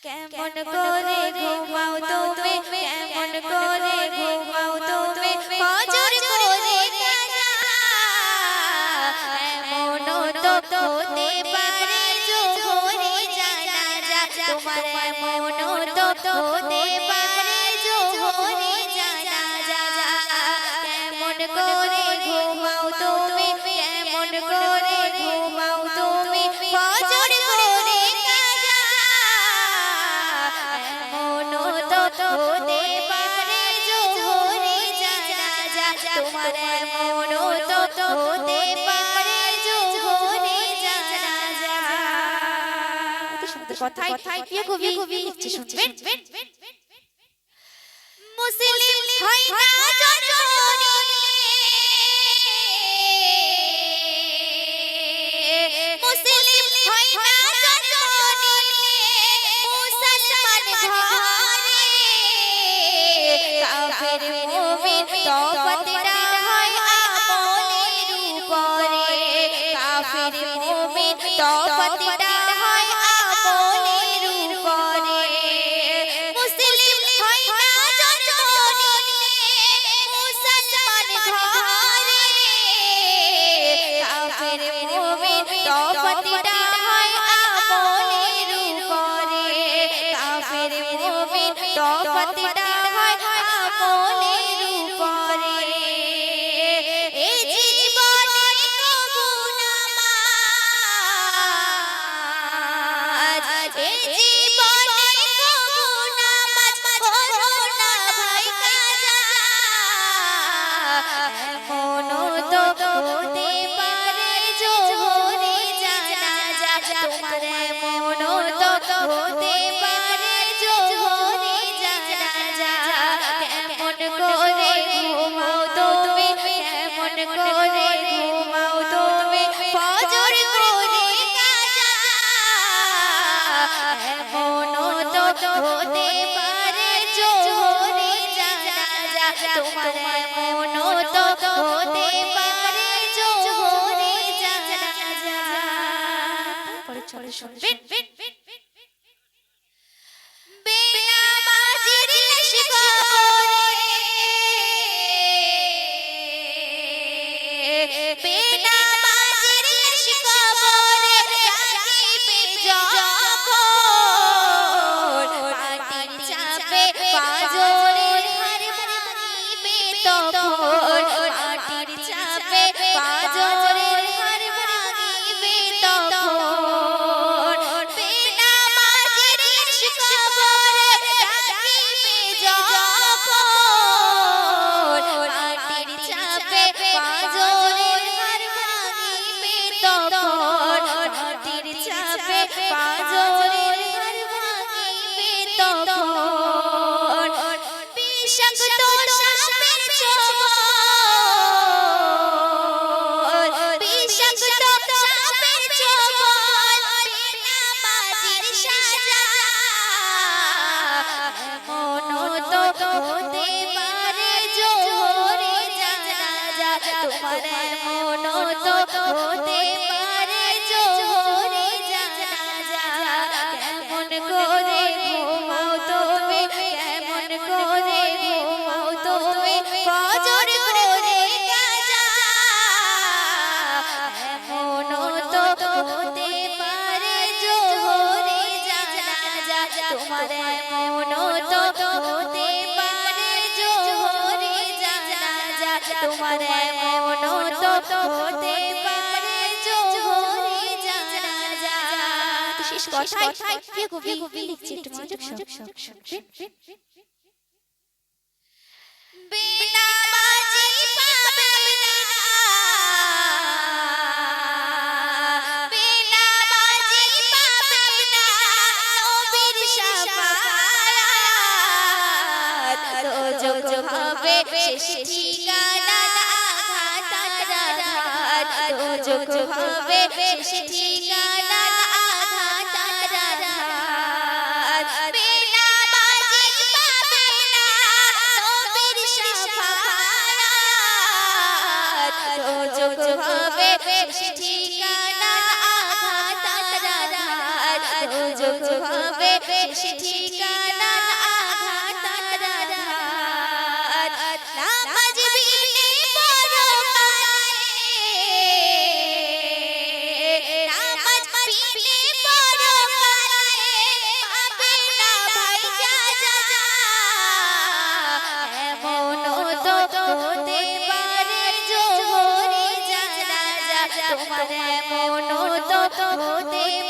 কেমন করে ঘুমাও তুমি, কেমন করে ঘুমাও তুমি, ফজর করে কাজা এমন তো হতে পারে জোহরে জানাজা, তোমার এমন তো হতে পারে জোহরে জানাজা। কেমন করে ঘুমাও তুমি, কেমন করে ঘুমাও তুমি, ফজর করে কাজা এমন তো হতে পারে জোহরে জানাজা, তোমার এমন তো হতে পারে জোহরে জানাজা। কথাই কবি লিখছে, শুনবেন। মুসলিম হয় না জননী, মুসলিম হয় না জননী, মুসলমান ঘরে কাফের মুমিন তওবাটা হয় আমলের উপরে, কাফের মুমিন তওবাটা হয় আমলের উপরে। মুসলিম হয় না জননী, মুসলমান ঘরে কাফের মুমিন তওবাটা হয় আমলের উপরে, কাফের মুমিন তওবাটা হয় আমলের উপরে। এই জীবনে কবু নামাজ, এই জীবনে কবু নামাজ পড়ো না ভাই কাজা এমন তো হতে পারে জোহরে জানাজা, তোমার এমন তো হতে পারে জোহরে জানাজা। কেমন করে ঘুমাও তুমি, কেমন করে ঘুমাও তুমি, ফজর করে কাজা এমন তো হতে পারে জোহরে জানাজা, তোমার এমন তো হতে পারে জোহরে জানাজা। পরে শুনবেন। বেনামাজির লাশ কবরে, বেনামাজির লাশ কবরে রাখিবে যখন, মাটির চাপে পাঁজরের হাড় ভাঙিবে তখন, মাটির চাপে পাঁজরের হাড় ভাঙিবে তখন। বেনামাজির লাশ কবরে রাখিবে যখন, মাটির চাপে পাঁজরের হাড় ভাঙিবে তখন, মাটির চাপে পাঁজরের হাড় ভাঙিবে তখন। বিষাক্ত সাপের ছোবল, বিষাক্ত সাপের ছোবল, বেনামাজির সাজা এমন তো হতে পারে জোহরে জানাজা, তোমার এমন তো হতে পারে জোহরে জানাজা। কেমন করে ঘুমাও তুমি, কেমন করে ঘুমাও তুমি, ফজর করে কাজা এমন তো হতে পারে জোহরে জানাজা, তোমার এমন তো হতে পারে জোহরে জানাজা, তোমার এমন তো হতে পারে জোহরে জানাজা। শেষ কথাই কবি লিখছে, একটু মনোযোগ শুনবেন। বেনামাজি পাবে না, বেনামাজি পাবে না নবীর শাফাআত, দোজখ হবে শেষ ঠিকানা আঘাত আঘাত, দোজখ হবে শেষ ঠিকানা আঘাত আঘাত। বেনামাজি পাবে না নবীর শাফাআত, দোজখ হবে শেষ ঠিকানা আঘাত আঘাত, দোজখ হবে শেষ ঠিকানা আঘাত আঘাত নামাজ বিনে পরকালে নামাজ বিনে পরকালে পাবে না ভাই যা যা এমনও তো হতে পারে জোহরে জানাজা তোমার এমনও তো হতে